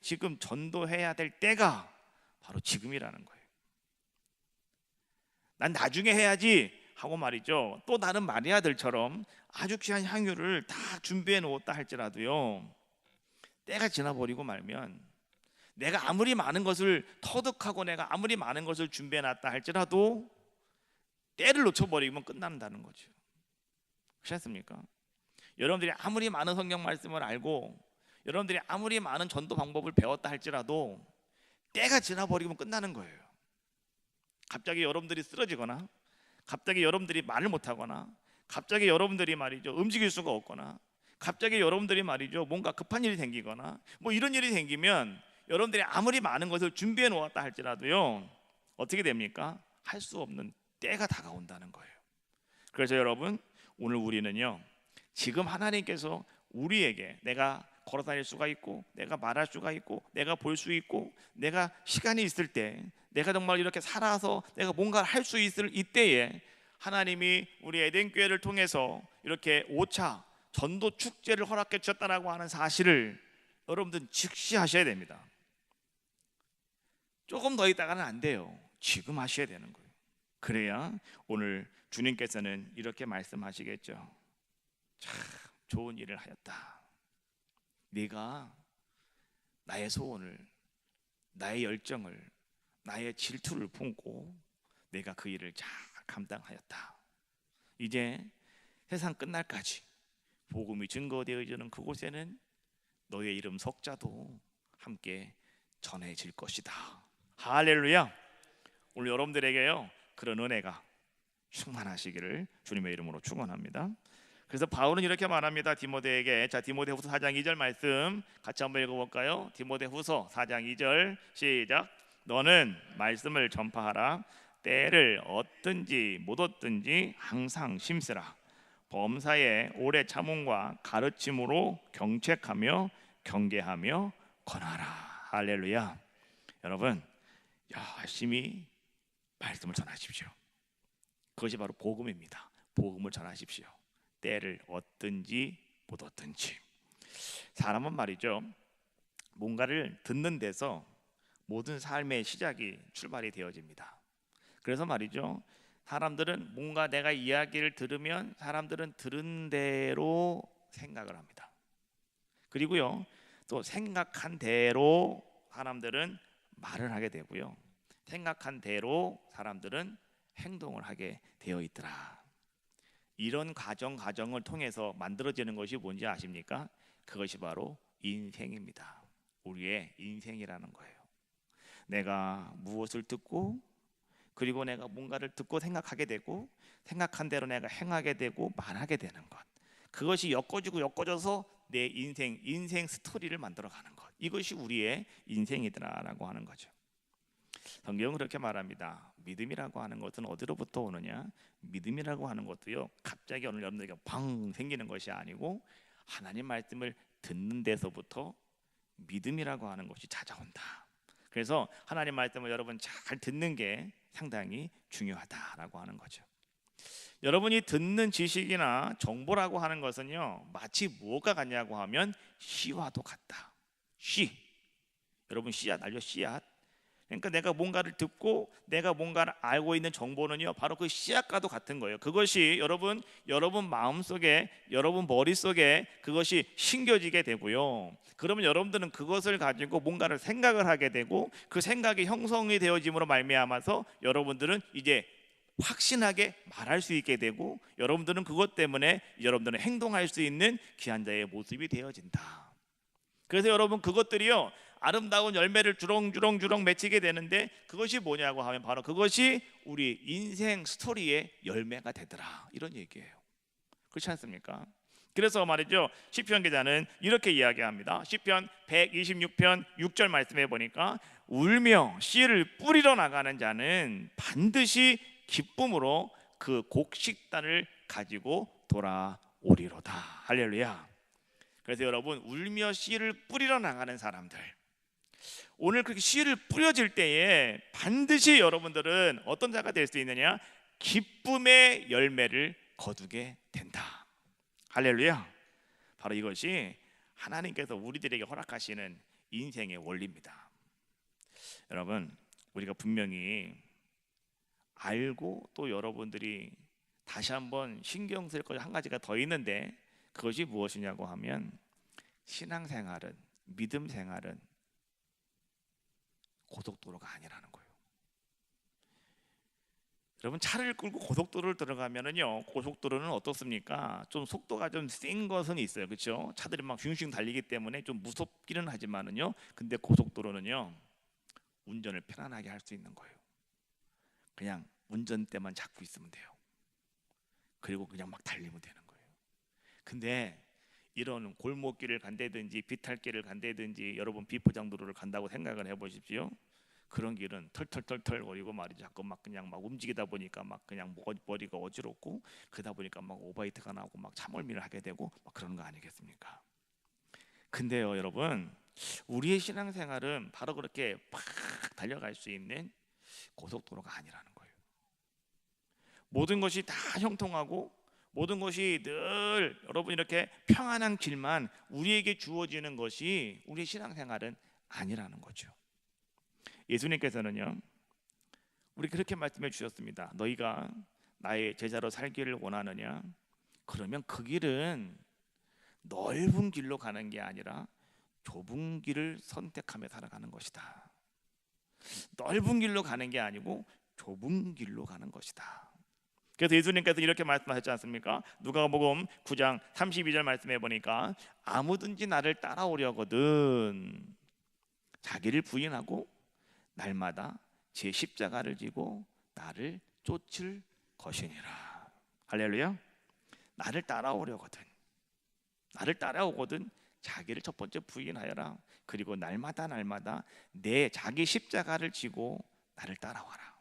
지금 전도해야 될 때가 바로 지금이라는 거예요. 난 나중에 해야지 하고 말이죠, 또 다른 마리아들처럼 아주 귀한 향유를 다 준비해 놓았다 할지라도요, 때가 지나버리고 말면 내가 아무리 많은 것을 터득하고 내가 아무리 많은 것을 준비해 놨다 할지라도 때를 놓쳐버리면 끝난다는 거죠. 그렇지 않습니까? 여러분들이 아무리 많은 성경 말씀을 알고 여러분들이 아무리 많은 전도 방법을 배웠다 할지라도 때가 지나버리면 끝나는 거예요. 갑자기 여러분들이 쓰러지거나, 갑자기 여러분들이 말을 못하거나, 갑자기 여러분들이 말이죠 움직일 수가 없거나, 갑자기 여러분들이 말이죠 뭔가 급한 일이 생기거나 뭐 이런 일이 생기면 여러분들이 아무리 많은 것을 준비해 놓았다 할지라도요, 어떻게 됩니까? 할 수 없는 때가 다가온다는 거예요. 그래서 여러분, 오늘 우리는요, 지금 하나님께서 우리에게 내가 걸어 다닐 수가 있고 내가 말할 수가 있고 내가 볼 수 있고 내가 시간이 있을 때 내가 정말 이렇게 살아서 내가 뭔가를 할 수 있을 이때에 하나님이 우리 에덴교회를 통해서 이렇게 5차 전도 축제를 허락해 주셨다라고 하는 사실을 여러분들은 직시하셔야 됩니다. 조금 더 있다가는 안 돼요. 지금 하셔야 되는 거예요. 그래야 오늘 주님께서는 이렇게 말씀하시겠죠. 참 좋은 일을 하였다. 네가 나의 소원을, 나의 열정을, 나의 질투를 품고 내가 그 일을 잘 감당하였다. 이제 세상 끝날까지 복음이 증거되어지는 그곳에는 너의 이름 석자도 함께 전해질 것이다. 할렐루야. 오늘 여러분들에게요 그런 은혜가 충만하시기를 주님의 이름으로 축원합니다. 그래서 바울은 이렇게 말합니다. 디모데에게. 자, 디모데후서 4장 2절 말씀 같이 한번 읽어볼까요? 디모데후서 4장 2절 시작. 너는 말씀을 전파하라. 때를 얻든지 못 얻든지 항상 심쓰라. 범사에 오래 참음과 가르침으로 경책하며 경계하며 권하라. 할렐루야. 여러분, 열심히 말씀을 전하십시오. 그것이 바로 복음입니다. 복음을 전하십시오. 때를 얻든지 못 얻든지. 사람은 말이죠 뭔가를 듣는 데서 모든 삶의 시작이 출발이 되어집니다. 그래서 말이죠 사람들은 뭔가 내가 이야기를 들으면 사람들은 들은 대로 생각을 합니다. 그리고요 또 생각한 대로 사람들은 말을 하게 되고요, 생각한 대로 사람들은 행동을 하게 되어 있더라. 이런 과정을 통해서 만들어지는 것이 뭔지 아십니까? 그것이 바로 인생입니다. 우리의 인생이라는 거예요. 내가 무엇을 듣고 그리고 내가 뭔가를 듣고 생각하게 되고 생각한 대로 내가 행하게 되고 말하게 되는 것, 그것이 엮어져서 내 인생 스토리를 만들어가는 것, 이것이 우리의 인생이더라라고 하는 거죠. 성경은 그렇게 말합니다. 믿음이라고 하는 것은 어디로부터 오느냐? 믿음이라고 하는 것도요 갑자기 오늘 여러분들에게 방 생기는 것이 아니고 하나님 말씀을 듣는 데서부터 믿음이라고 하는 것이 찾아온다. 그래서 하나님 말씀을 여러분 잘 듣는 게 상당히 중요하다라고 하는 거죠. 여러분이 듣는 지식이나 정보라고 하는 것은요 마치 무엇과 같냐고 하면 씨와도 같다. 씨, 여러분 씨앗 알죠? 씨앗. 그러니까 내가 뭔가를 듣고 내가 뭔가를 알고 있는 정보는요 바로 그 씨앗과도 같은 거예요. 그것이 여러분 마음속에, 여러분 머릿속에 그것이 심겨지게 되고요, 그러면 여러분들은 그것을 가지고 뭔가를 생각을 하게 되고 그 생각이 형성이 되어짐으로 말미암아서 여러분들은 이제 확신하게 말할 수 있게 되고 여러분들은 그것 때문에 여러분들은 행동할 수 있는 귀한 자의 모습이 되어진다. 그래서 여러분 그것들이요 아름다운 열매를 주렁주렁 맺히게 되는데 그것이 뭐냐고 하면 바로 그것이 우리 인생 스토리의 열매가 되더라, 이런 얘기예요. 그렇지 않습니까? 그래서 말이죠 시편 기자는 이렇게 이야기합니다. 시편 126편 6절 말씀해 보니까 울며 씨를 뿌리러 나가는 자는 반드시 기쁨으로 그 곡식단을 가지고 돌아오리로다. 할렐루야. 그래서 여러분 울며 씨를 뿌리러 나가는 사람들, 오늘 그렇게 씨를 뿌려질 때에 반드시 여러분들은 어떤 자가 될 수 있느냐? 기쁨의 열매를 거두게 된다. 할렐루야. 바로 이것이 하나님께서 우리들에게 허락하시는 인생의 원리입니다. 여러분, 우리가 분명히 알고 또 여러분들이 다시 한번 신경 쓸 것 한 가지가 더 있는데, 그것이 무엇이냐고 하면 신앙생활은, 믿음 생활은 고속도로가 아니라는 거예요. 여러분, 차를 끌고 고속도로를 들어가면은요, 고속도로는 어떻습니까? 좀 속도가 좀 센 것은 있어요, 그렇죠? 차들이 막 슝슝 달리기 때문에 좀 무섭기는 하지만은요, 근데 고속도로는요, 운전을 편안하게 할 수 있는 거예요. 그냥 운전대만 잡고 있으면 돼요. 그리고 그냥 막 달리면 되는 거예요. 근데 이런 골목길을 간다든지 비탈길을 간다든지 여러분 비포장도로를 간다고 생각을 해보십시오. 그런 길은 털털털털 거리고 말이죠. 자꾸 막 그냥 막 움직이다 보니까 막 그냥 머리가 어지럽고, 그러다 보니까 막 오바이트가 나오고 막 차몰미를 하게 되고 막 그런 거 아니겠습니까? 근데요, 여러분, 우리의 신앙생활은 바로 그렇게 팍 달려갈 수 있는 고속도로가 아니라는 거예요. 모든 것이 다 형통하고 모든 것이 늘 여러분 이렇게 평안한 길만 우리에게 주어지는 것이 우리의 신앙생활은 아니라는 거죠. 예수님께서는요, 우리 그렇게 말씀해 주셨습니다. 너희가 나의 제자로 살기를 원하느냐? 그러면 그 길은 넓은 길로 가는 게 아니라 좁은 길을 선택하며 살아가는 것이다. 넓은 길로 가는 게 아니고 좁은 길로 가는 것이다. 그래서 예수님께서 이렇게 말씀하셨지 않습니까? 누가복음 9장 32절 말씀해 보니까 아무든지 나를 따라오려거든 자기를 부인하고 날마다 제 십자가를 지고 나를 쫓을 것이니라. 할렐루야. 나를 따라오려거든, 나를 따라오거든 자기를 첫 번째 부인하여라. 그리고 날마다 내 자기 십자가를 지고 나를 따라와라.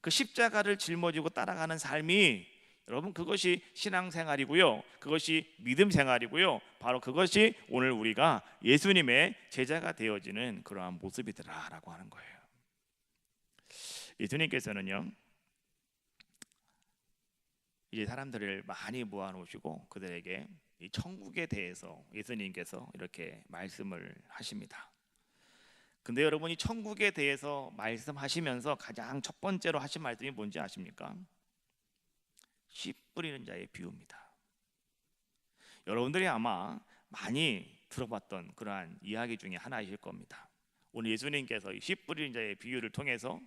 그 십자가를 짊어지고 따라가는 삶이, 여러분, 그것이 신앙생활이고요, 그것이 믿음 생활이고요, 바로 그것이 오늘 우리가 예수님의 제자가 되어지는 그러한 모습이더라라고 하는 거예요. 예수님께서는요, 이제 사람들을 많이 모아놓으시고 그들에게 이 천국에 대해서 예수님께서 이렇게 말씀을 하십니다. 근데 여러분이 천국에 대해서 말씀하시면서 가장 첫 번째로 하신 말씀이 뭔지 아십니까? 씨 뿌리는 자의 비유입니다. 여러분들이 아마 많이 들어봤던 그러한 이야기 중에 하나이실 겁니다. 오늘 예수님께서 이 씨 뿌리는 자의 비유를 통해서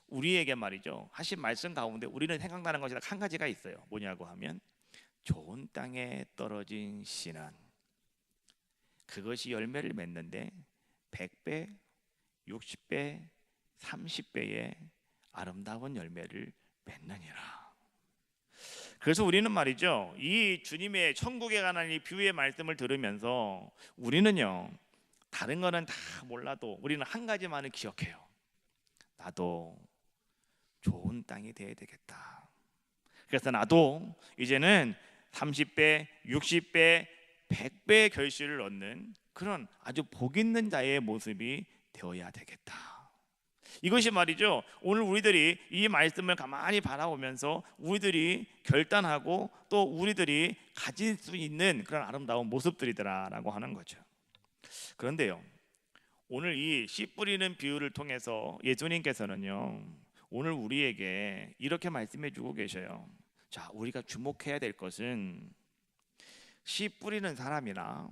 우리에게 말이죠, 하신 말씀 가운데 우리는 생각나는 것이 딱 한 가지가 있어요. 뭐냐고 하면 좋은 땅에 떨어진 씨는 그것이 열매를 맺는데 100배, 60배, 30배의 아름다운 열매를 맺느니라. 그래서 우리는 말이죠, 이 주님의 천국에 관한 이 비유의 말씀을 들으면서 우리는요, 다른 거는 다 몰라도 우리는 한 가지만을 기억해요. 나도 좋은 땅이 돼야 되겠다. 그래서 나도 이제는 30배, 60배, 100배의 결실을 얻는 그런 아주 복 있는 자의 모습이 되어야 되겠다. 이것이 말이죠, 오늘 우리들이 이 말씀을 가만히 바라보면서 우리들이 결단하고 또 우리들이 가질 수 있는 그런 아름다운 모습들이더라라고 하는 거죠. 그런데요, 오늘 이 씨 뿌리는 비유를 통해서 예수님께서는요, 오늘 우리에게 이렇게 말씀해 주고 계셔요. 자, 우리가 주목해야 될 것은 씨 뿌리는 사람이나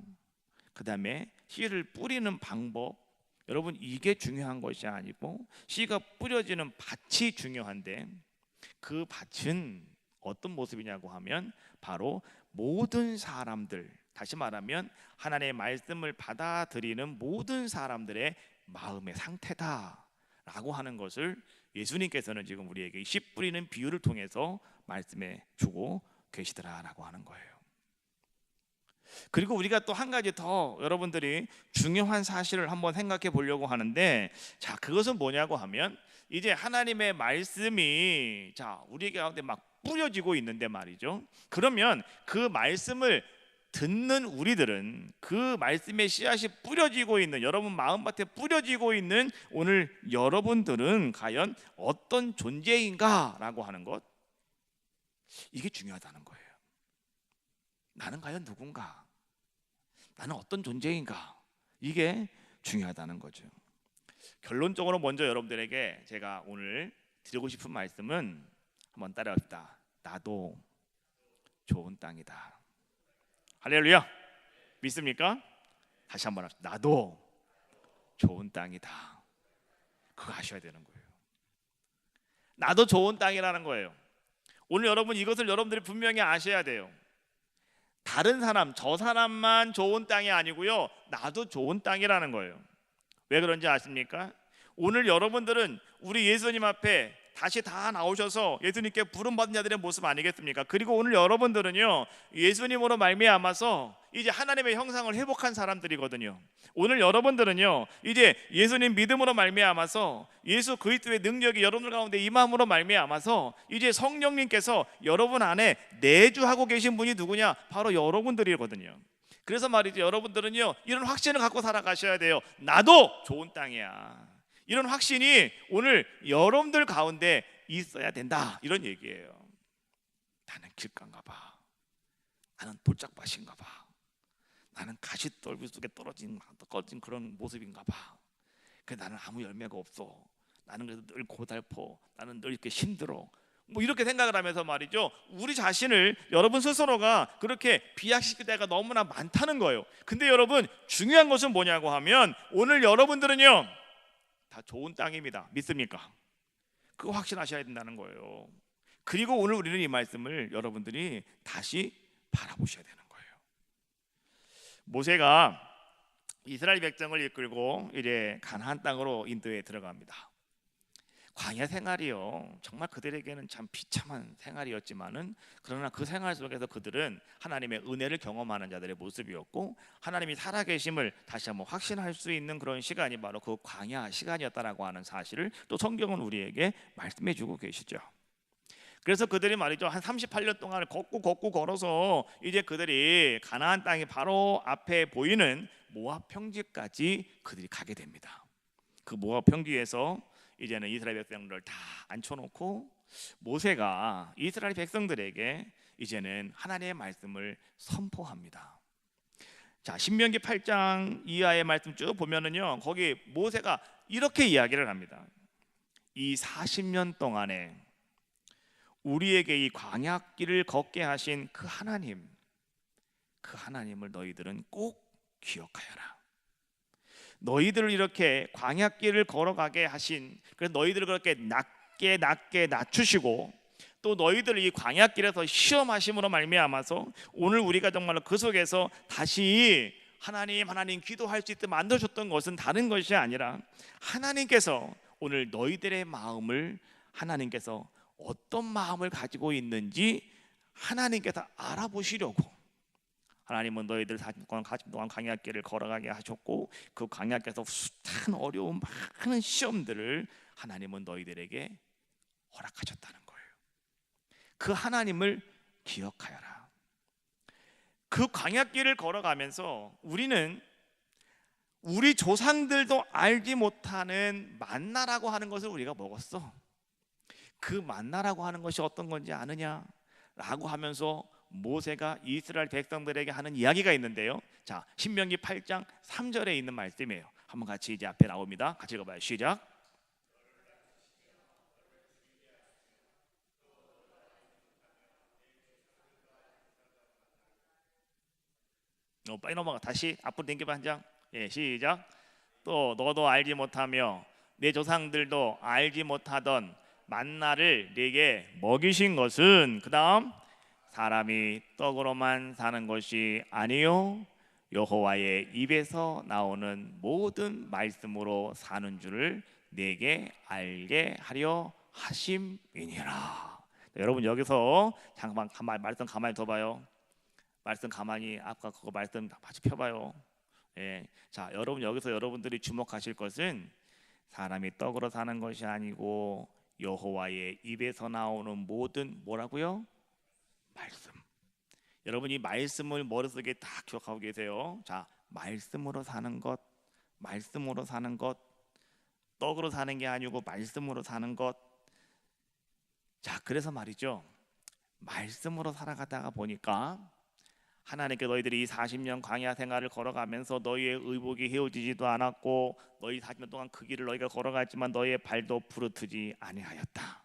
그 다음에 씨를 뿌리는 방법, 여러분 이게 중요한 것이 아니고 씨가 뿌려지는 밭이 중요한데, 그 밭은 어떤 모습이냐고 하면 바로 모든 사람들, 다시 말하면 하나님의 말씀을 받아들이는 모든 사람들의 마음의 상태다라고 하는 것을 예수님께서는 지금 우리에게 씨 뿌리는 비유를 통해서 말씀해 주고 계시더라라고 하는 거예요. 그리고 우리가 또 한 가지 더 여러분들이 중요한 사실을 한번 생각해 보려고 하는데, 자, 그것은 뭐냐고 하면 이제 하나님의 말씀이 자 우리 가운데 막 뿌려지고 있는데 말이죠, 그러면 그 말씀을 듣는 우리들은, 그 말씀의 씨앗이 뿌려지고 있는 여러분 마음밭에 뿌려지고 있는 오늘 여러분들은 과연 어떤 존재인가라고 하는 것, 이게 중요하다는 거예요. 나는 과연 누군가? 나는 어떤 존재인가? 이게 중요하다는 거죠. 결론적으로 먼저 여러분들에게 제가 오늘 드리고 싶은 말씀은 한번 따라합시다. 나도 좋은 땅이다. 할렐루야. 믿습니까? 다시 한번 합시다. 나도 좋은 땅이다. 그거 아셔야 되는 거예요. 나도 좋은 땅이라는 거예요. 오늘 여러분 이것을 여러분들이 분명히 아셔야 돼요. 다른 사람, 저 사람만 좋은 땅이 아니고요, 나도 좋은 땅이라는 거예요. 왜 그런지 아십니까? 오늘 여러분들은 우리 예수님 앞에 다시 다 나오셔서 예수님께 부름받은 자들의 모습 아니겠습니까? 그리고 오늘 여러분들은요, 예수님으로 말미암아서 이제 하나님의 형상을 회복한 사람들이거든요. 오늘 여러분들은요, 이제 예수님 믿음으로 말미암아서 예수 그리스도의 능력이 여러분들 가운데 임함으로 말미암아서 이제 성령님께서 여러분 안에 내주하고 계신 분이 누구냐? 바로 여러분들이거든요. 그래서 말이죠, 여러분들은요, 이런 확신을 갖고 살아가셔야 돼요. 나도 좋은 땅이야. 이런 확신이 오늘 여러분들 가운데 있어야 된다, 이런 얘기예요. 나는 길가인가 봐. 나는 돌짝밭인가 봐. 나는 가시떨기 속에 떨어진 그런 모습인가 봐. 나는 아무 열매가 없어. 나는 그래도 늘 고달퍼. 나는 늘 이렇게 힘들어. 뭐 이렇게 생각을 하면서 말이죠, 우리 자신을 여러분 스스로가 그렇게 비약시킬 때가 너무나 많다는 거예요. 근데 여러분, 중요한 것은 뭐냐고 하면 오늘 여러분들은요, 다 좋은 땅입니다. 믿습니까? 그거 확신하셔야 된다는 거예요. 그리고 오늘 우리는 이 말씀을 여러분들이 다시 바라보셔야 되는 거예요. 모세가 이스라엘 백성을 이끌고 이제 가나안 땅으로 인도에 들어갑니다. 광야 생활이요, 정말 그들에게는 참 비참한 생활이었지만은, 그러나 그 생활 속에서 그들은 하나님의 은혜를 경험하는 자들의 모습이었고, 하나님이 살아계심을 다시 한번 확신할 수 있는 그런 시간이 바로 그 광야 시간이었다라고 하는 사실을 또 성경은 우리에게 말씀해주고 계시죠. 그래서 그들이 말이죠, 한 38년 동안 걷고 걸어서 이제 그들이 가나안 땅이 바로 앞에 보이는 모압 평지까지 그들이 가게 됩니다. 그 모압 평지에서 이제는 이스라엘 백성들을 다 앉혀놓고 모세가 이스라엘 백성들에게 이제는 하나님의 말씀을 선포합니다. 자, 신명기 8장 이하의 말씀 쭉 보면은요, 거기 모세가 이렇게 이야기를 합니다. 이 40년 동안에 우리에게 이 광야길을 걷게 하신 그 하나님을 너희들은 꼭 기억하여라. 너희들을 이렇게 광야길을 걸어가게 하신, 그래서 너희들을 그렇게 낮게 낮추시고 또 너희들을 이 광야길에서 시험하심으로 말미암아서 오늘 우리가 정말로 그 속에서 다시 하나님 기도할 수 있도록 만드셨던 것은 다른 것이 아니라, 하나님께서 오늘 너희들의 마음을, 하나님께서 어떤 마음을 가지고 있는지 하나님께서 알아보시려고, 하나님은 너희들 40년 동안 광야길을 걸어가게 하셨고, 그 광야길에서 숱한 어려운 많은 시험들을 하나님은 너희들에게 허락하셨다는 거예요. 그 하나님을 기억하여라. 그 광야길을 걸어가면서 우리는 우리 조상들도 알지 못하는 만나라고 하는 것을 우리가 먹었어. 그 만나라고 하는 것이 어떤 건지 아느냐라고 하면서 모세가 이스라엘 백성들에게 하는 이야기가 있는데요. 자, 신명기 8장 3절에 있는 말씀이에요. 한번 같이 이제 앞에 나옵니다. 같이 읽어봐요. 시작. 빨리 넘어가. 다시 앞으로 당겨봐 한 장. 예, 시작. 또 너도 알지 못하며 내 조상들도 알지 못하던 만나를 네게 먹이신 것은, 그 다음, 사람이 떡으로만 사는 것이 아니요 여호와의 입에서 나오는 모든 말씀으로 사는 줄을 네게 알게 하려 하심이니라. 여러분 여기서 잠깐만 말씀 가만히 둬봐요. 말씀 가만히 아까 그거 말씀 같이 펴봐요. 예, 자, 여러분 여기서 여러분들이 주목하실 것은 사람이 떡으로 사는 것이 아니고 여호와의 입에서 나오는 모든, 뭐라고요? 말씀. 여러분 이 말씀을 머릿속에 딱 기억하고 계세요. 자, 말씀으로 사는 것, 말씀으로 사는 것, 떡으로 사는 게 아니고 말씀으로 사는 것. 자, 그래서 말이죠, 말씀으로 살아가다가 보니까 하나님께 너희들이 이 40년 광야 생활을 걸어가면서 너희의 의복이 헤어지지도 않았고 너희 40년 동안 그 길을 너희가 걸어갔지만 너희의 발도 부르트지 아니하였다.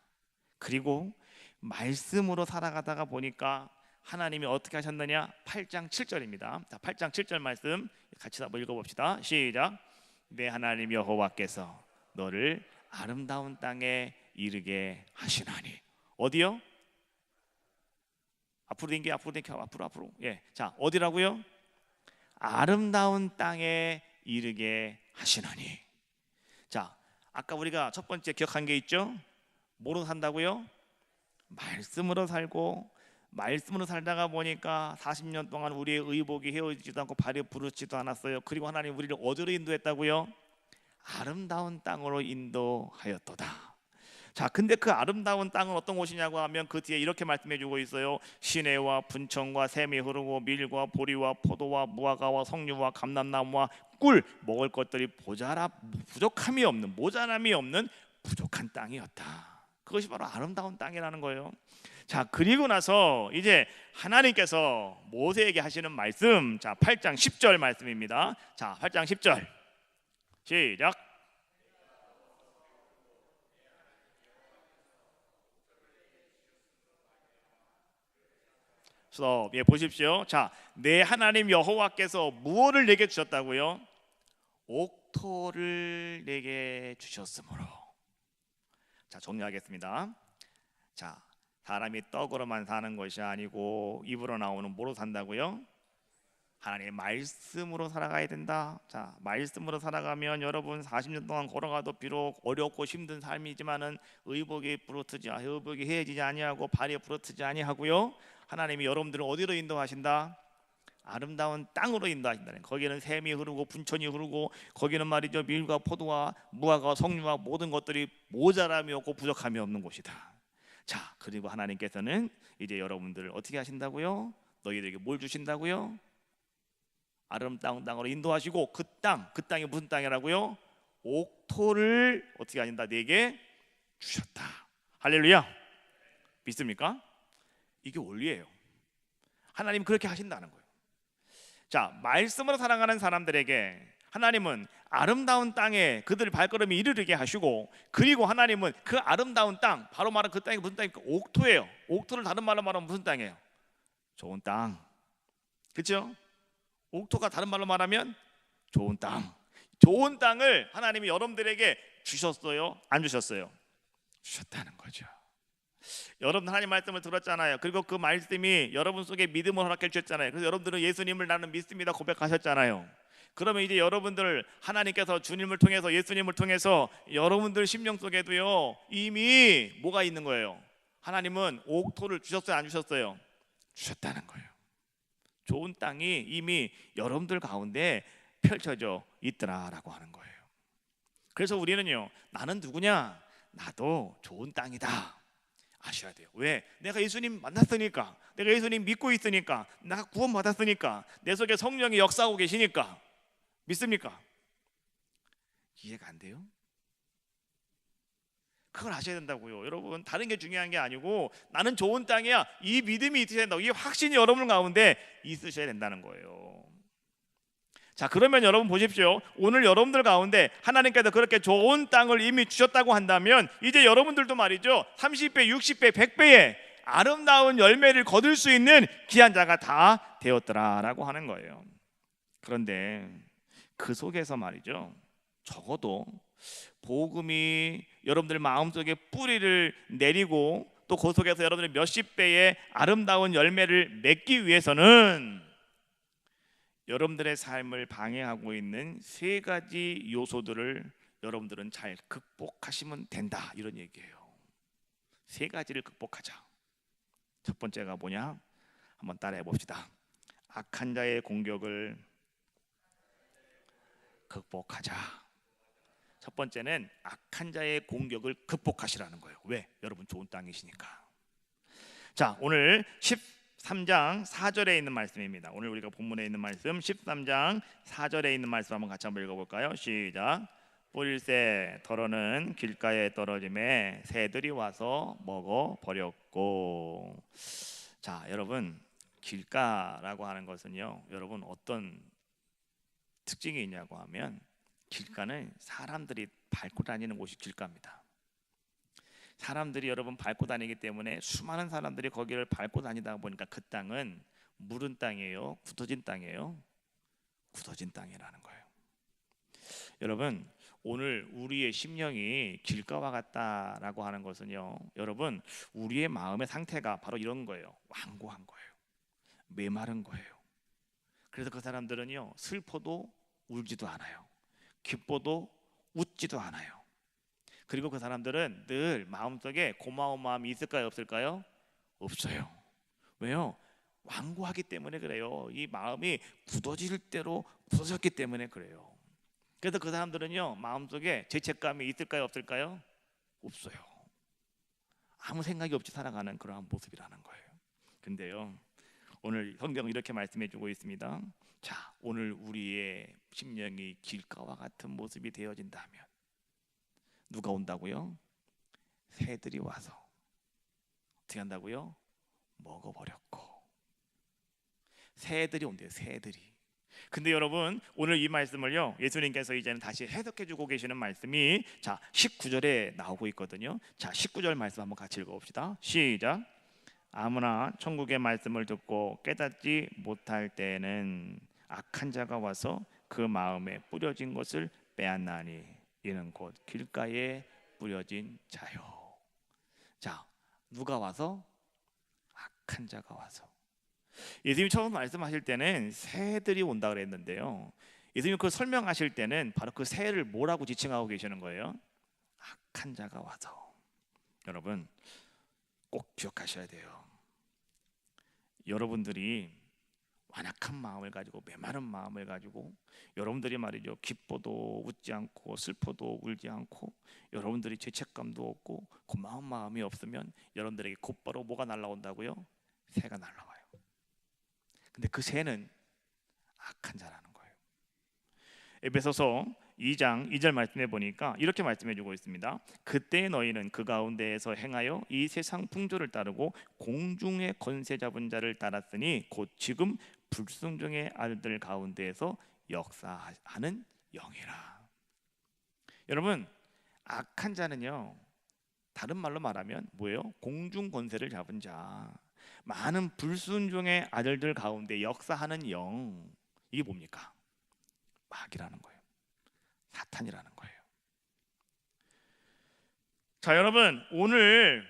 그리고 말씀으로 살아가다가 보니까 하나님이 어떻게 하셨느냐? 8장 7절입니다. 자, 8장 7절 말씀 같이 한번 읽어봅시다. 시작. 내 하나님 여호와께서 너를 아름다운 땅에 이르게 하시나니. 어디요? 앞으로 댕겨, 앞으로. 예, 자, 어디라고요? 아름다운 땅에 이르게 하시나니. 자, 아까 우리가 첫 번째 기억한 게 있죠? 뭐로 산다고요? 말씀으로 살고, 말씀으로 살다가 보니까 40년 동안 우리의 의복이 헤어지지도 않고 발이 부르지도 않았어요. 그리고 하나님 우리를 어디로 인도했다고요? 아름다운 땅으로 인도하였도다. 자, 근데 그 아름다운 땅은 어떤 곳이냐고 하면 그 뒤에 이렇게 말씀해주고 있어요. 시내와 분청과 샘이 흐르고 밀과 보리와 포도와 무화과와 석류와 감람나무와 꿀, 먹을 것들이 부족함이 없는, 모자람이 없는 부족한 땅이었다. 그것이 바로 아름다운 땅이라는 거예요. 자, 그리고 나서 이제 하나님께서 모세에게 하시는 말씀, 자, 8장 10절 말씀입니다. 자, 8장 10절 시작. 예, 보십시오. 자, 내 하나님 여호와께서 무엇을 내게 주셨다고요? 옥토를 내게 주셨으므로. 자, 정리하겠습니다. 자, 사람이 떡으로만 사는 것이 아니고 입으로 나오는 뭐로 산다고요? 하나님의 말씀으로 살아가야 된다. 자, 말씀으로 살아가면 여러분 40년 동안 걸어가도 비록 어렵고 힘든 삶이지만은 의복이 헤어지지 아니하고 발이 부러뜨지 아니하고요. 하나님이 여러분들을 어디로 인도하신다? 아름다운 땅으로 인도하신다는. 거기는 샘이 흐르고 분천이 흐르고 거기는 말이죠 밀과 포도와 무화과 석류와 모든 것들이 모자람이 없고 부족함이 없는 곳이다. 자, 그리고 하나님께서는 이제 여러분들을 어떻게 하신다고요? 너희들에게 뭘 주신다고요? 아름다운 땅으로 인도하시고 그 땅이 무슨 땅이라고요? 옥토를 어떻게 하신다? 내게 주셨다. 할렐루야. 믿습니까? 이게 원리예요. 하나님 그렇게 하신다는 거예요. 자, 말씀으로 살아가는 사람들에게 하나님은 아름다운 땅에 그들 발걸음이 이르게 하시고, 그리고 하나님은 그 아름다운 땅, 바로 말하는 그 땅이 무슨 땅입니까? 옥토예요. 옥토를 다른 말로 말하면 무슨 땅이에요? 좋은 땅. 그렇죠? 옥토가 다른 말로 말하면 좋은 땅. 좋은 땅을 하나님이 여러분들에게 주셨어요? 안 주셨어요? 주셨다는 거죠. 여러분 하나님 말씀을 들었잖아요. 그리고 그 말씀이 여러분 속에 믿음을 허락해 주셨잖아요. 그래서 여러분들은 예수님을 나는 믿습니다 고백하셨잖아요. 그러면 이제 여러분들 하나님께서 주님을 통해서, 예수님을 통해서 여러분들 심령 속에도요 이미 뭐가 있는 거예요? 하나님은 옥토를 주셨어요? 안 주셨어요? 주셨다는 거예요. 좋은 땅이 이미 여러분들 가운데 펼쳐져 있더라라고 하는 거예요. 그래서 우리는요, 나는 누구냐? 나도 좋은 땅이다 아셔야 돼요. 왜? 내가 예수님 만났으니까, 내가 예수님 믿고 있으니까, 내가 구원 받았으니까, 내 속에 성령이 역사하고 계시니까. 믿습니까? 이해가 안 돼요? 그걸 아셔야 된다고요. 여러분, 다른 게 중요한 게 아니고 나는 좋은 땅이야, 이 믿음이 있으셔야 된다고, 이 확신이 여러분 가운데 있으셔야 된다는 거예요. 자, 그러면 여러분 보십시오. 오늘 여러분들 가운데 하나님께서 그렇게 좋은 땅을 이미 주셨다고 한다면 이제 여러분들도 말이죠 30배, 60배, 100배의 아름다운 열매를 거둘 수 있는 귀한 자가 다 되었더라라고 하는 거예요. 그런데 그 속에서 말이죠, 적어도 복음이 여러분들 마음속에 뿌리를 내리고 또 그 속에서 여러분들이 몇십 배의 아름다운 열매를 맺기 위해서는 여러분들의 삶을 방해하고 있는 세 가지 요소들을 여러분들은 잘 극복하시면 된다, 이런 얘기예요. 세 가지를 극복하자. 첫 번째가 뭐냐? 한번 따라해 봅시다. 악한 자의 공격을 극복하자. 첫 번째는 악한 자의 공격을 극복하시라는 거예요. 왜? 여러분 좋은 땅이시니까. 자, 오늘 13장 4절에 있는 말씀입니다. 오늘 우리가 본문에 있는 말씀 13장 4절에 있는 말씀 한번 같이 한번 읽어볼까요? 시작. 뿌릴새 더러는 길가에 떨어짐에 새들이 와서 먹어버렸고. 자, 여러분 길가라고 하는 것은요, 여러분 어떤 특징이 있냐고 하면 길가는 사람들이 밟고 다니는 곳이 길가입니다. 사람들이 여러분 밟고 다니기 때문에 수많은 사람들이 거기를 밟고 다니다 보니까 그 땅은 무른 땅이에요, 굳어진 땅이에요? 굳어진 땅이라는 거예요. 여러분 오늘 우리의 심령이 길가와 같다라고 하는 것은요, 여러분 우리의 마음의 상태가 바로 이런 거예요. 완고한 거예요. 메마른 거예요. 그래서 그 사람들은요, 슬퍼도 울지도 않아요. 기뻐도 웃지도 않아요. 그리고 그 사람들은 늘 마음속에 고마운 마음이 있을까요, 없을까요? 없어요. 왜요? 완고하기 때문에 그래요. 이 마음이 굳어질 대로 굳어졌기 때문에 그래요. 그래서 그 사람들은요, 마음속에 죄책감이 있을까요, 없을까요? 없어요. 아무 생각이 없이 살아가는 그러한 모습이라는 거예요. 근데요, 오늘 성경은 이렇게 말씀해 주고 있습니다. 자, 오늘 우리의 심령이 길가와 같은 모습이 되어진다면 누가 온다고요? 새들이 와서 어떻게 한다고요? 먹어버렸고. 새들이 온대요. 새들이. 근데 여러분 오늘 이 말씀을요, 예수님께서 이제는 다시 해석해 주고 계시는 말씀이 자 19절에 나오고 있거든요. 자 19절 말씀 한번 같이 읽어봅시다. 시작. 아무나 천국의 말씀을 듣고 깨닫지 못할 때에는 악한 자가 와서 그 마음에 뿌려진 것을 빼앗나니 이는 곧 길가에 뿌려진 자요. 자 누가 와서? 악한 자가 와서. 예수님이 처음 말씀하실 때는 새들이 온다 그랬는데요, 예수님이 그걸 설명하실 때는 바로 그 새를 뭐라고 지칭하고 계시는 거예요? 악한 자가 와서. 여러분 꼭 기억하셔야 돼요. 여러분들이 완악한 마음을 가지고 메마른 마음을 가지고 여러분들이 말이죠, 기뻐도 웃지 않고 슬퍼도 울지 않고 여러분들이 죄책감도 없고 고마운 마음이 없으면 여러분들에게 곧바로 뭐가 날라온다고요? 새가 날라와요. 근데 그 새는 악한 자라는 거예요. 에베소서 2장 2절 말씀해 보니까 이렇게 말씀해 주고 있습니다. 그때 너희는 그 가운데에서 행하여 이 세상 풍조를 따르고 공중의 권세 잡은 자를 따랐으니 곧 지금 불순종의 아들들 가운데에서 역사하는 영이라. 여러분 악한 자는요, 다른 말로 말하면 뭐예요? 공중 권세를 잡은 자, 많은 불순종의 아들들 가운데 역사하는 영. 이게 뭡니까? 마귀라는 거예요. 사탄이라는 거예요. 자 여러분 오늘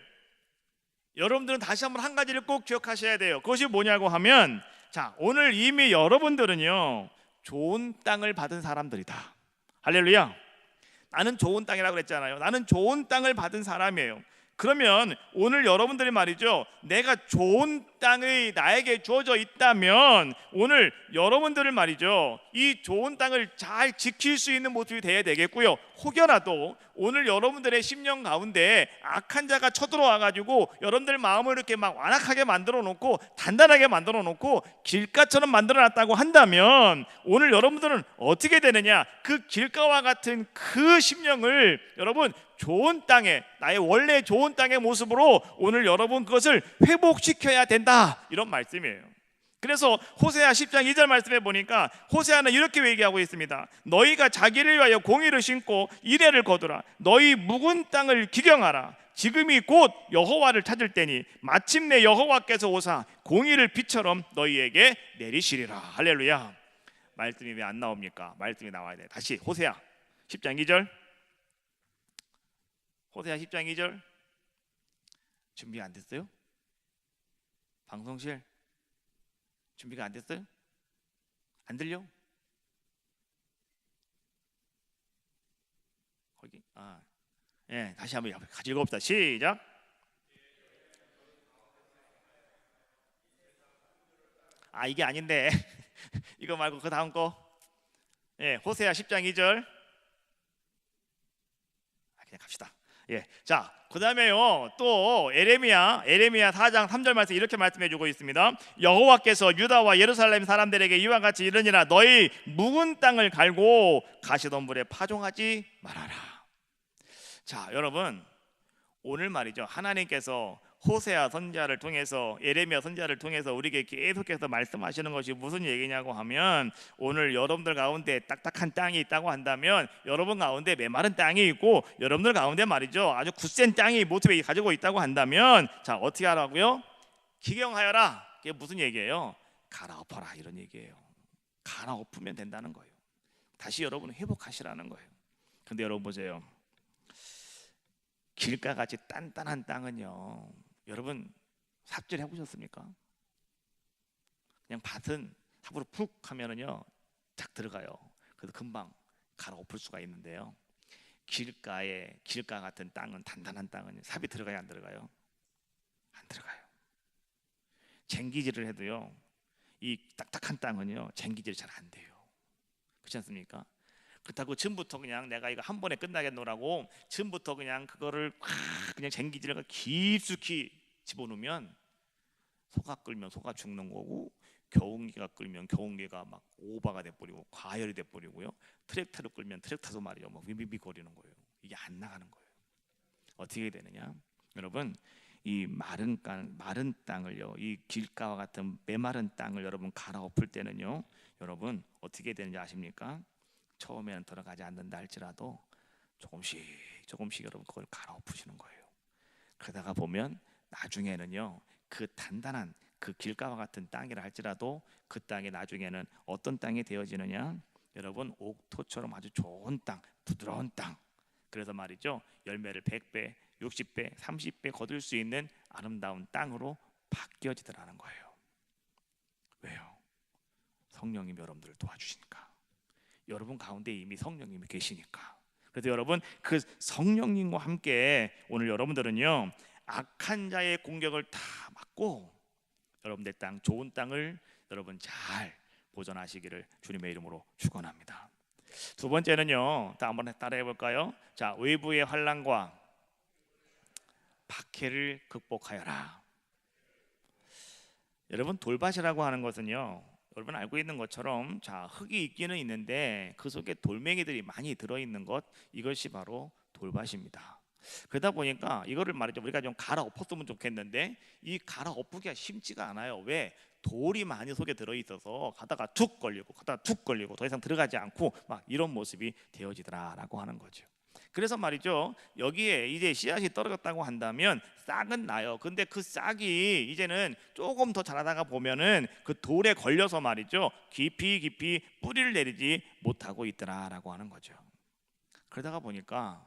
여러분들은 다시 한번 한 가지를 꼭 기억하셔야 돼요. 그것이 뭐냐고 하면, 자 오늘 이미 여러분들은요 좋은 땅을 받은 사람들이다. 할렐루야. 나는 좋은 땅이라고 그랬잖아요. 나는 좋은 땅을 받은 사람이에요. 그러면 오늘 여러분들이 말이죠, 내가 좋은 땅이 나에게 주어져 있다면 오늘 여러분들을 말이죠, 이 좋은 땅을 잘 지킬 수 있는 모습이 돼야 되겠고요. 혹여라도 오늘 여러분들의 심령 가운데 악한 자가 쳐들어와 가지고 여러분들 마음을 이렇게 막 완악하게 만들어 놓고 단단하게 만들어 놓고 길가처럼 만들어 놨다고 한다면 오늘 여러분들은 어떻게 되느냐? 그 길가와 같은 그 심령을 여러분 좋은 땅에, 나의 원래 좋은 땅의 모습으로 오늘 여러분 그것을 회복시켜야 된다, 이런 말씀이에요. 그래서 호세아 10장 2절 말씀해 보니까 호세아는 이렇게 얘기하고 있습니다. 너희가 자기를 위하여 공의를 심고 이레를 거두라. 너희 묵은 땅을 기경하라. 지금이 곧 여호와를 찾을 때니 마침내 여호와께서 오사 공의를 비처럼 너희에게 내리시리라. 할렐루야. 말씀이 왜 안 나옵니까? 말씀이 나와야 돼. 다시 호세아 10장 2절. 호세아 10장 2절. 준비 안 됐어요? 방송실 준비가 안 됐어요? 안 들려? 거기 예, 다시 한번 같이 읽어봅시다. 시작. 이게 아닌데 이거 말고 그 다음 거. 예, 호세아 10장 2절. 그냥 갑시다. 예, 자, 그 다음에요 또 에레미야 4장 3절 말씀 이렇게 말씀해주고 있습니다. 여호와께서 유다와 예루살렘 사람들에게 이와 같이 이르니라. 너희 묵은 땅을 갈고 가시덤불에 파종하지 말아라. 자 여러분 오늘 말이죠, 하나님께서 호세아 선지자를 통해서, 예레미야 선지자를 통해서 우리에게 계속해서 말씀하시는 것이 무슨 얘기냐고 하면, 오늘 여러분들 가운데 딱딱한 땅이 있다고 한다면, 여러분 가운데 메마른 땅이 있고, 여러분들 가운데 말이죠 아주 굳센 땅이 모습에 가지고 있다고 한다면, 자 어떻게 하라고요? 기경하여라. 이게 무슨 얘기예요? 갈아엎어라, 이런 얘기예요. 갈아엎으면 된다는 거예요. 다시 여러분 회복하시라는 거예요. 근데 여러분 보세요, 길가같이 단단한 땅은요, 여러분 삽질해 보셨습니까? 그냥 밭은 삽으로 푹 하면은요 딱 들어가요. 그래서 금방 갈아엎을 수가 있는데요, 길가 같은 땅은, 단단한 땅은 삽이 들어가요, 안 들어가요? 안 들어가요. 쟁기질을 해도요, 이 딱딱한 땅은요 쟁기질이 잘 안 돼요. 그렇지 않습니까? 그렇다고 처음부터 그냥 내가 이거 한 번에 끝나겠노라고 처음부터 그냥 그거를 그냥 쟁기질을 깊숙이 집어넣으면 소가 끌면 소가 죽는 거고, 겨운개가 끌면 겨운개가 막 오바가 돼버리고 과열이 돼버리고요, 트랙터로 끌면 트랙터도 말이죠 막 비비거리는 거예요. 이게 안 나가는 거예요. 어떻게 되느냐, 여러분 이 마른 땅을요, 이 길가와 같은 메마른 땅을 여러분 갈아엎을 때는요, 여러분 어떻게 되는지 아십니까? 처음에는 들어가지 않는다 할지라도 조금씩 여러분 그걸 갈아엎으시는 거예요. 그러다가 보면 나중에는요, 그 단단한 그 길가와 같은 땅이라 할지라도 그 땅이 나중에는 어떤 땅이 되어지느냐, 여러분 옥토처럼 아주 좋은 땅, 부드러운 땅. 그래서 말이죠, 열매를 100배, 60배, 30배 거둘 수 있는 아름다운 땅으로 바뀌어지더라는 거예요. 왜요? 성령님이 여러분들을 도와주시니까. 여러분 가운데 이미 성령님이 계시니까. 그래서 여러분 그 성령님과 함께 오늘 여러분들은요, 악한 자의 공격을 다 막고 여러분들 땅, 좋은 땅을 여러분 잘 보존하시기를 주님의 이름으로 축원합니다. 두 번째는요, 다 한번 따라해 볼까요? 자, 외부의 환난과 박해를 극복하여라. 여러분 돌밭이라고 하는 것은요, 여러분 알고 있는 것처럼 자 흙이 있기는 있는데 그 속에 돌멩이들이 많이 들어있는 것, 이것이 바로 돌밭입니다. 그러다 보니까 이거를 말이죠, 우리가 좀 갈아엎었으면 좋겠는데 이 갈아엎기가 쉽지가 않아요. 왜? 돌이 많이 속에 들어있어서 가다가 툭 걸리고 가다가 툭 걸리고 더 이상 들어가지 않고 막 이런 모습이 되어지더라라고 하는 거죠. 그래서 말이죠, 여기에 이제 씨앗이 떨어졌다고 한다면 싹은 나요. 근데 그 싹이 이제는 조금 더 자라다가 보면은 그 돌에 걸려서 말이죠, 깊이 뿌리를 내리지 못하고 있더라라고 하는 거죠. 그러다가 보니까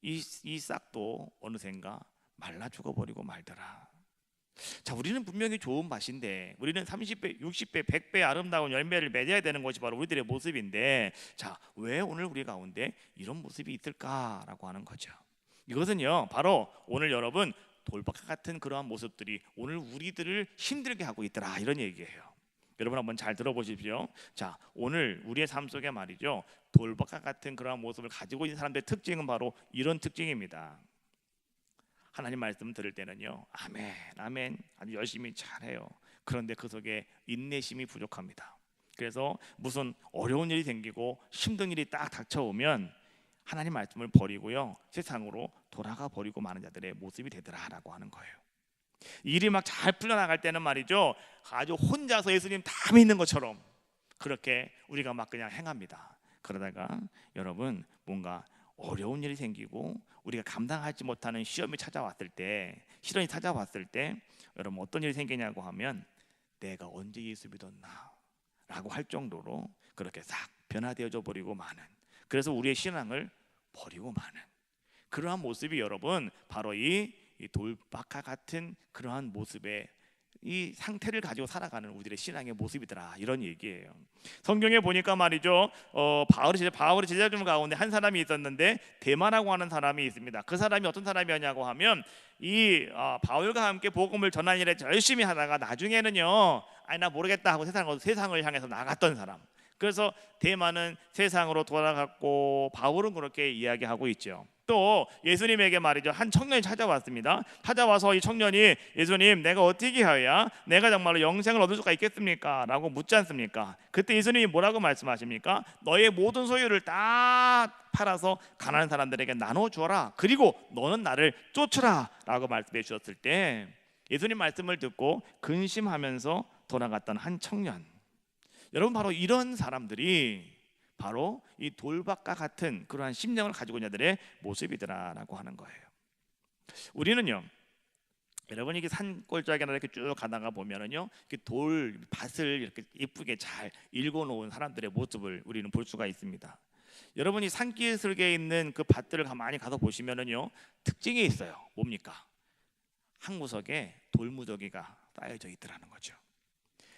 이 싹도 어느샌가 말라 죽어버리고 말더라. 자, 우리는 분명히 좋은 밭인데, 우리는 30배, 60배, 100배 아름다운 열매를 맺어야 되는 것이 바로 우리들의 모습인데, 자, 왜 오늘 우리 가운데 이런 모습이 있을까라고 하는 거죠. 이것은요, 바로 오늘 여러분 돌밭과 같은 그러한 모습들이 오늘 우리들을 힘들게 하고 있더라, 이런 얘기예요. 여러분 한번 잘 들어보십시오. 자, 오늘 우리의 삶 속에 말이죠, 돌밭과 같은 그러한 모습을 가지고 있는 사람들의 특징은 바로 이런 특징입니다. 하나님 말씀 들을 때는요, 아멘 아멘 아주 열심히 잘해요. 그런데 그 속에 인내심이 부족합니다. 그래서 무슨 어려운 일이 생기고 힘든 일이 딱 닥쳐오면 하나님 말씀을 버리고요, 세상으로 돌아가 버리고 마는 자들의 모습이 되더라라고 하는 거예요. 일이 막 잘 풀려나갈 때는 말이죠, 아주 혼자서 예수님 다 믿는 것처럼 그렇게 우리가 막 그냥 행합니다. 그러다가 여러분 뭔가 어려운 일이 생기고 우리가 감당하지 못하는 시험이 찾아왔을 때, 시련이 찾아왔을 때 여러분 어떤 일이 생기냐고 하면 내가 언제 예수 믿었나 라고 할 정도로 그렇게 싹 변화되어져 버리고 마는, 그래서 우리의 신앙을 버리고 마는 그러한 모습이 여러분 바로 이 돌밭과 같은 그러한 모습의 이 상태를 가지고 살아가는 우리들의 신앙의 모습이더라, 이런 얘기예요. 성경에 보니까 말이죠, 바울의 제자들 가운데 한 사람이 있었는데 데마라고 하는 사람이 있습니다. 그 사람이 어떤 사람이었냐고 하면 바울과 함께 복음을 전하는 일에 열심히 하다가 나중에는요, 아니 나 모르겠다 하고 세상을 향해서 나갔던 사람. 그래서 대만은 세상으로 돌아갔고 바울은 그렇게 이야기하고 있죠. 또 예수님에게 말이죠, 한 청년이 찾아왔습니다. 찾아와서 이 청년이 예수님, 내가 어떻게 해야 내가 정말로 영생을 얻을 수가 있겠습니까? 라고 묻지 않습니까? 그때 예수님이 뭐라고 말씀하십니까? 너의 모든 소유를 다 팔아서 가난한 사람들에게 나눠주어라. 그리고 너는 나를 쫓으라 라고 말씀해 주셨을 때 예수님 말씀을 듣고 근심하면서 돌아갔던 한 청년, 여러분 바로 이런 사람들이 바로 이 돌밭과 같은 그러한 심령을 가지고 있는 자들의 모습이더라라고 하는 거예요. 우리는요, 여러분 이게 산골짜기나 이렇게 쭉 가다가 보면은요, 이렇게 돌밭을 이렇게 예쁘게 잘 일궈놓은 사람들의 모습을 우리는 볼 수가 있습니다. 여러분이 산길 설계에 있는 그 밭들을 가만히 가서 보시면은요, 특징이 있어요. 뭡니까? 한 구석에 돌무더기가 쌓여져 있더라는 거죠.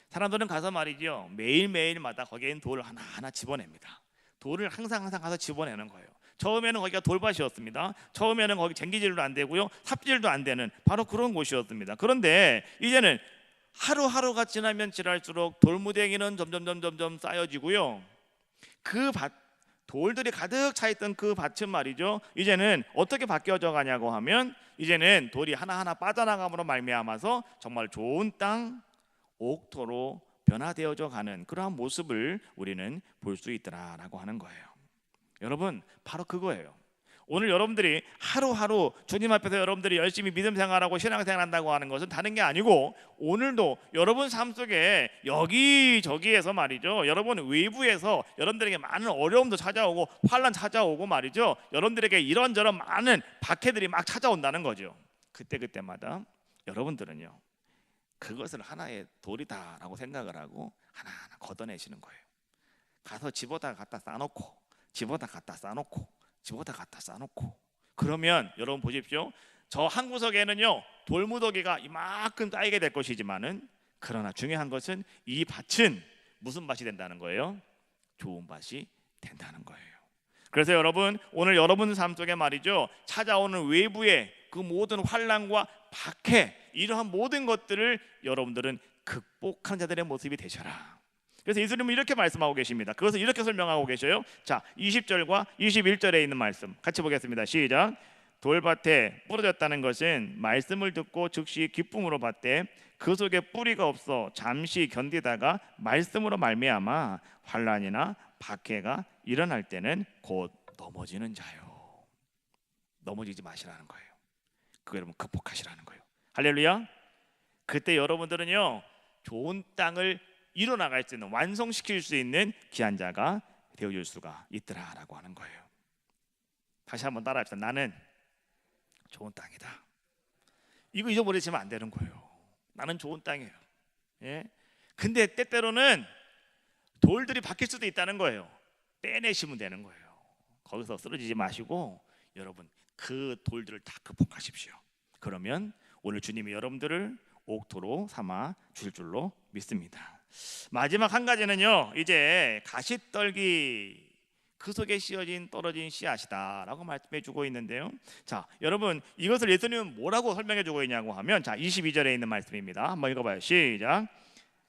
사람들은 가서 말이죠, 매일매일마다 거기에 있는 돌을 하나하나 집어냅니다. 돌을 항상 가서 집어내는 거예요. 처음에는 거기가 돌밭이었습니다. 처음에는 거기 쟁기질도 안 되고요, 삽질도 안 되는 바로 그런 곳이었습니다. 그런데 이제는 하루하루가 지나면 지날수록 돌무더기는 점점 쌓여지고요, 그 돌들이 가득 차 있던 그 밭은 말이죠, 이제는 어떻게 바뀌어져 가냐고 하면 이제는 돌이 하나하나 빠져나감으로 말미암아서 정말 좋은 땅, 옥토로 변화되어져 가는 그러한 모습을 우리는 볼 수 있더라라고 하는 거예요. 여러분 바로 그거예요. 오늘 여러분들이 하루하루 주님 앞에서 여러분들이 열심히 믿음 생활하고 신앙생활 한다고 하는 것은 다른 게 아니고, 오늘도 여러분 삶 속에 여기저기에서 말이죠, 여러분 외부에서 여러분들에게 많은 어려움도 찾아오고 환난 찾아오고 말이죠, 여러분들에게 이런저런 많은 박해들이 막 찾아온다는 거죠. 그때마다 여러분들은요, 그것을 하나의 돌이다라고 생각을 하고 하나하나 걷어내시는 거예요. 가서 집어다 갖다 쌓아놓고, 집어다 갖다 쌓아놓고, 집어다 갖다 쌓아놓고, 그러면 여러분 보십시오, 저 한 구석에는요 돌무더기가 이만큼 쌓이게 될 것이지만은, 그러나 중요한 것은 이 밭은 무슨 밭이 된다는 거예요? 좋은 밭이 된다는 거예요. 그래서 여러분 오늘 여러분 삶 속에 말이죠, 찾아오는 외부의 그 모든 환난과 박해, 이러한 모든 것들을 여러분들은 극복하는 자들의 모습이 되셔라. 그래서 예수님은 이렇게 말씀하고 계십니다. 그것을 이렇게 설명하고 계셔요. 자, 20절과 21절에 있는 말씀 같이 보겠습니다. 시작. 돌밭에 부러졌다는 것은 말씀을 듣고 즉시 기쁨으로 받되 그 속에 뿌리가 없어 잠시 견디다가 말씀으로 말미암아 환난이나 박해가 일어날 때는 곧 넘어지는 자요. 넘어지지 마시라는 거예요. 그거 여러분 극복하시라는 거예요. 할렐루야. 그때 여러분들은요 좋은 땅을 이뤄나갈 수 있는, 완성시킬 수 있는 귀한 자가 되어줄 수가 있더라라고 하는 거예요. 다시 한번 따라합시다. 나는 좋은 땅이다. 이거 잊어버리시면 안 되는 거예요. 나는 좋은 땅이에요. 예? 근데 때때로는 돌들이 바뀔 수도 있다는 거예요. 빼내시면 되는 거예요. 거기서 쓰러지지 마시고 여러분 그 돌들을 다 극복하십시오. 그러면 오늘 주님이 여러분들을 옥토로 삼아 주실 줄로 믿습니다. 마지막 한 가지는요, 이제 가시떨기 그 속에 씌어진 떨어진 씨앗이다라고 말씀해 주고 있는데요. 자, 여러분 이것을 예수님은 뭐라고 설명해 주고 있냐고 하면, 자 22절에 있는 말씀입니다. 한번 읽어봐요. 시작.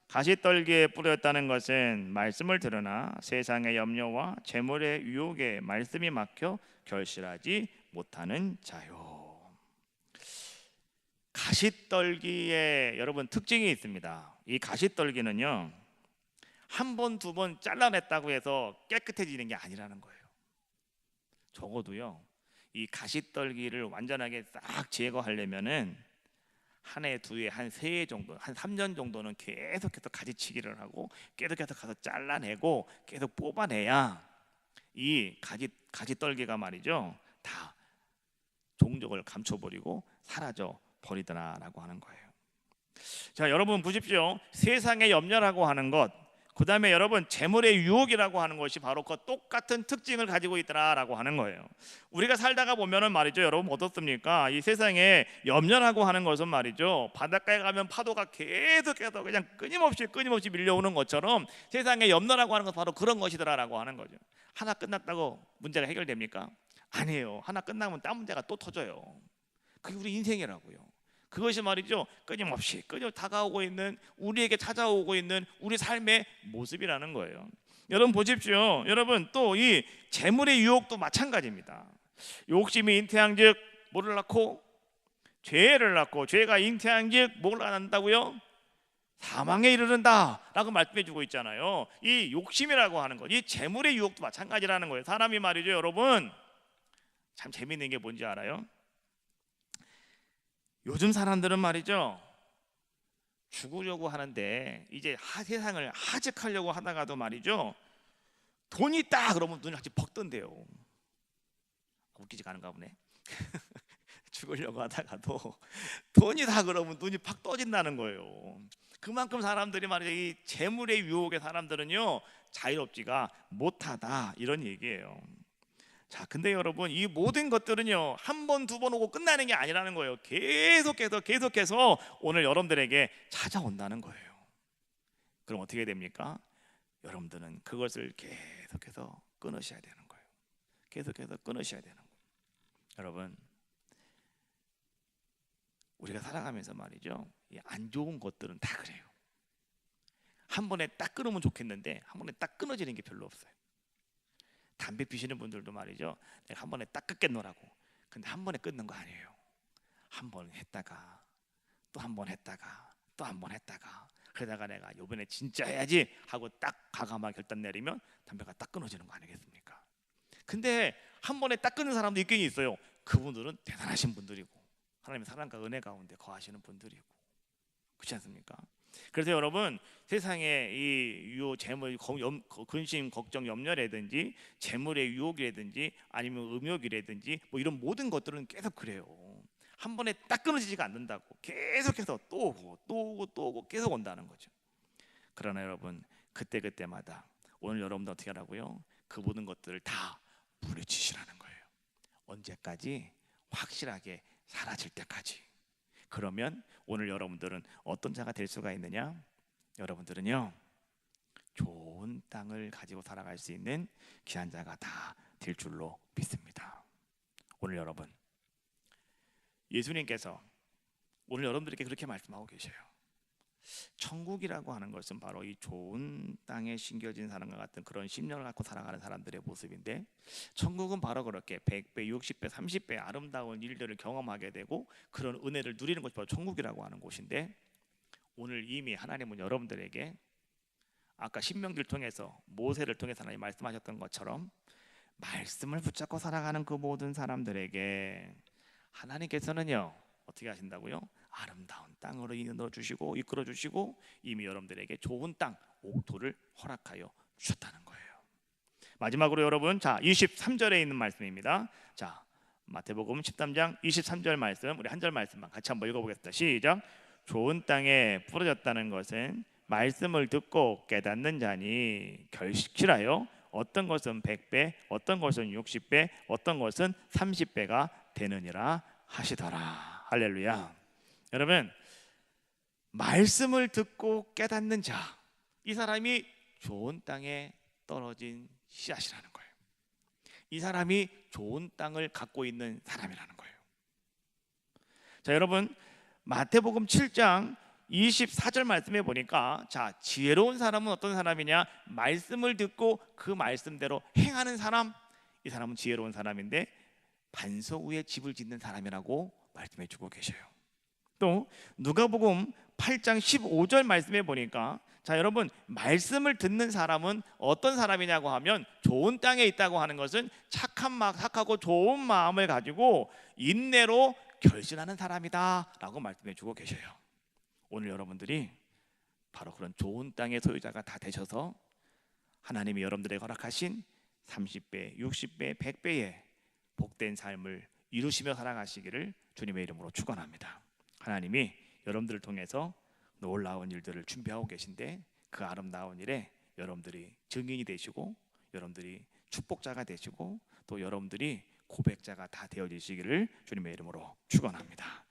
가시떨기에 뿌렸다는 것은 말씀을 들으나 세상의 염려와 재물의 유혹에 말씀이 막혀 결실하지 못하는 자요. 가시떨기에 여러분 특징이 있습니다. 이 가시떨기는요 한 번, 두 번 잘라냈다고 해서 깨끗해지는 게 아니라는 거예요. 적어도요 이 가시떨기를 완전하게 싹 제거하려면은 한 해, 두 해, 한 세 해 정도, 한 3년 정도는 계속해서 가지치기를 하고 계속해서 가서 잘라내고 계속 뽑아내야 이 가지떨기가 말이죠 다 종적을 감춰버리고 사라져 버리더라라고 하는 거예요. 자, 여러분 보십시오. 세상의 염려라고 하는 것, 그 다음에 여러분 재물의 유혹이라고 하는 것이 바로 그 똑같은 특징을 가지고 있더라라고 하는 거예요. 우리가 살다가 보면은 말이죠, 여러분 어떻습니까? 이 세상에 염려라고 하는 것은 말이죠, 바닷가에 가면 파도가 계속해서 그냥 끊임없이 밀려오는 것처럼 세상에 염려라고 하는 것은 바로 그런 것이더라라고 하는 거죠. 하나 끝났다고 문제가 해결됩니까? 아니에요. 하나 끝나면 다른 문제가 또 터져요. 그게 우리 인생이라고요. 그것이 말이죠 끊임없이 다가오고 있는, 우리에게 찾아오고 있는 우리 삶의 모습이라는 거예요. 여러분 보십시오. 여러분 또 이 재물의 유혹도 마찬가지입니다. 욕심이 잉태한즉 뭐를 낳고 죄를 낳고 죄가 잉태한즉 뭘 낳는다고요? 사망에 이르른다라고 말씀해주고 있잖아요. 이 욕심이라고 하는 것, 이 재물의 유혹도 마찬가지라는 거예요. 사람이 말이죠, 여러분. 참 재밌는 게 뭔지 알아요? 요즘 사람들은 말이죠, 죽으려고 하는데 이제 세상을 하직하려고 하다가도 말이죠, 돈이 있다 그러면 눈이 확 벅던데요. 웃기지가 않은가 보네. 죽으려고 하다가도 돈이 다 그러면 눈이 팍 떠진다는 거예요. 그만큼 사람들이 말이죠, 이 재물의 유혹의 사람들은요 자유롭지가 못하다 이런 얘기예요. 자, 근데 여러분 이 모든 것들은요 한 번, 두 번 오고 끝나는 게 아니라는 거예요. 계속해서 오늘 여러분들에게 찾아온다는 거예요. 그럼 어떻게 됩니까? 여러분들은 그것을 계속해서 끊으셔야 되는 거예요. 계속해서 끊으셔야 되는 거예요. 여러분, 우리가 살아가면서 말이죠, 이 안 좋은 것들은 다 그래요. 한 번에 딱 끊으면 좋겠는데 한 번에 딱 끊어지는 게 별로 없어요. 담배 피시는 분들도 말이죠, 내가 한 번에 딱 끊겠노라고. 근데 한 번에 끊는 거 아니에요. 한 번 했다가 또 한 번 했다가 또 한 번 했다가 그러다가 내가 이번에 진짜 해야지 하고 딱 과감하게 결단 내리면 담배가 딱 끊어지는 거 아니겠습니까? 근데 한 번에 딱 끊는 사람도 있긴 있어요. 그분들은 대단하신 분들이고 하나님의 사랑과 은혜 가운데 거하시는 분들이고, 그렇지 않습니까? 그래서 여러분, 세상에 이 유혹, 재물, 근심, 걱정, 염려라든지 재물의 유혹이라든지 아니면 음욕이라든지 뭐 이런 모든 것들은 계속 그래요. 한 번에 딱 끊어지지가 않는다고. 계속해서 또 오고 또 오고 또 오고 계속 온다는 거죠. 그러나 여러분, 그때마다 오늘 여러분들 어떻게 하라고요? 그 모든 것들을 다 물리치시라는 거예요. 언제까지? 확실하게 사라질 때까지. 그러면 오늘 여러분들은 어떤 자가 될 수가 있느냐? 여러분들은요 좋은 땅을 가지고 살아갈 수 있는 귀한 자가 다 될 줄로 믿습니다. 오늘 여러분, 예수님께서 오늘 여러분들에게 그렇게 말씀하고 계셔요. 천국이라고 하는 것은 바로 이 좋은 땅에 심겨진 사람과 같은 그런 심령을 갖고 살아가는 사람들의 모습인데, 천국은 바로 그렇게 100배, 60배, 30배 아름다운 일들을 경험하게 되고 그런 은혜를 누리는 것이 바로 천국이라고 하는 곳인데, 오늘 이미 하나님은 여러분들에게 아까 신명기를 통해서 모세를 통해서 하나님 말씀하셨던 것처럼 말씀을 붙잡고 살아가는 그 모든 사람들에게 하나님께서는요 어떻게 하신다고요? 아름다운 땅으로 인도해 주시고 이끌어 주시고 이미 여러분들에게 좋은 땅, 옥토를 허락하여 주셨다는 거예요. 마지막으로 여러분, 자 23절에 있는 말씀입니다. 자, 마태복음 13장 23절 말씀, 우리 한 절 말씀만 같이 한번 읽어보겠습니다. 시작. 좋은 땅에 부러졌다는 것은 말씀을 듣고 깨닫는 자니 결실하여 어떤 것은 100배, 어떤 것은 60배, 어떤 것은 30배가 되느니라 하시더라. 할렐루야. 여러분, 말씀을 듣고 깨닫는 자, 이 사람이 좋은 땅에 떨어진 씨앗이라는 거예요. 이 사람이 좋은 땅을 갖고 있는 사람이라는 거예요. 자, 여러분, 마태복음 7장 24절 말씀해 보니까, 자, 지혜로운 사람은 어떤 사람이냐? 말씀을 듣고 그 말씀대로 행하는 사람, 이 사람은 지혜로운 사람인데 반석 위에 집을 짓는 사람이라고 말씀해 주고 계셔요. 또 누가복음 8장 15절 말씀해 보니까, 자 여러분, 말씀을 듣는 사람은 어떤 사람이냐고 하면 좋은 땅에 있다고 하는 것은 착하고 좋은 마음을 가지고 인내로 결실하는 사람이다 라고 말씀해 주고 계셔요. 오늘 여러분들이 바로 그런 좋은 땅의 소유자가 다 되셔서 하나님이 여러분들에게 허락하신 30배, 60배, 100배의 복된 삶을 이루시며 살아가시기를 주님의 이름으로 축원합니다. 하나님이 여러분들을 통해서 놀라운 일들을 준비하고 계신데, 그 아름다운 일에 여러분들이 증인이 되시고 여러분들이 축복자가 되시고 또 여러분들이 고백자가 다 되어지시기를 주님의 이름으로 축원합니다.